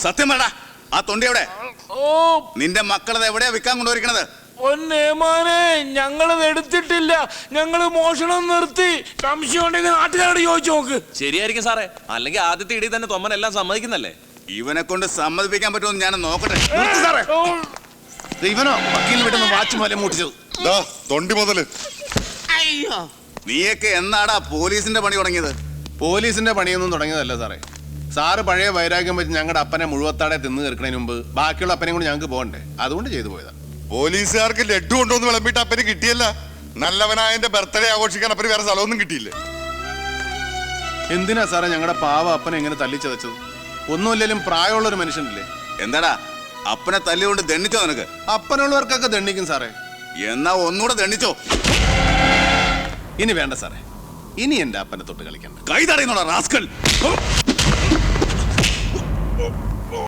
സത്യം വേടാ, ആ തൊണ്ടി എവിടെ? നിന്റെ മക്കളത് എവിടെയാ വിൽക്കാൻ കൊണ്ടുവരിക്കണത്? ഒന്നേമാനെ, ഞങ്ങളത് എടുത്തിട്ടില്ല. ഞങ്ങള് മോഷണം നിർത്തി. സംശയം ഉണ്ടെങ്കിൽ നാട്ടുകാരോട് ചോദിച്ചു നോക്ക്. ശരിയായിരിക്കും സാറേ, അല്ലെങ്കിൽ ആദ്യത്തെ ഇടി തന്നെ തൊമ്മൻ എല്ലാം സമ്മതിക്കുന്നല്ലേ? ഇവനെ കൊണ്ട് സമ്മതിപ്പിക്കാൻ പറ്റുമോ ഞാൻ നോക്കട്ടെ. ഇവനോ വക്കീൽ വിട്ടുന്ന വാച്ച് പോലെ മൂട്ടിച്ചത്? തൊണ്ടി മുതല്. നീയൊക്കെ എന്നാടാ പോലീസിന്റെ പണി തുടങ്ങിയത്? പോലീസിന്റെ പണിയൊന്നും തുടങ്ങിയതല്ല സാറേ. സാറ് പഴയ വൈരാഗ്യം വെച്ച് ഞങ്ങളുടെ അപ്പനെ മുഴുവത്താടെ തിന്നു തീർക്കുന്നതിന് മുമ്പ് ബാക്കിയുള്ള അപ്പനെയും കൂടി ഞങ്ങൾക്ക് പോകണ്ടേ, അതുകൊണ്ട് ചെയ്തു പോയതാ. പോലീസുകാർക്ക് ലഡ്ഡു കൊണ്ടുവന്ന് വിളമ്പിട്ട് അപ്പന് കിട്ടിയല്ല. നല്ലവനായ എന്റെ ബർത്ത്ഡേ ആഘോഷിക്കാൻ അപ്പന് വേറെ സ്ഥലമൊന്നും കിട്ടിയില്ലേ? എന്തിനാ സാറേ ഞങ്ങളുടെ പാവ അപ്പനെ എങ്ങനെ തല്ലിച്ചതച്ചത്? ഒന്നുമില്ലെങ്കിലും പ്രായമുള്ളൊരു മനുഷ്യനില്ലേ? എന്താടാ അപ്പനെ തല്ലികൊണ്ട് ദണ്ണിച്ചോ നിനക്ക്? അപ്പനുള്ളവർക്കൊക്കെ ദണ്ണിക്കും സാറേ. എന്നാ ഒന്നുകൂടെ ദണ്ണിച്ചോ. ഇനി വേണ്ട സാറേ, ഇനി എന്റെ അപ്പനെ തൊട്ട് കളിക്കണ്ട. കൈ തടയുന്നോടാ റാസ്കൽ.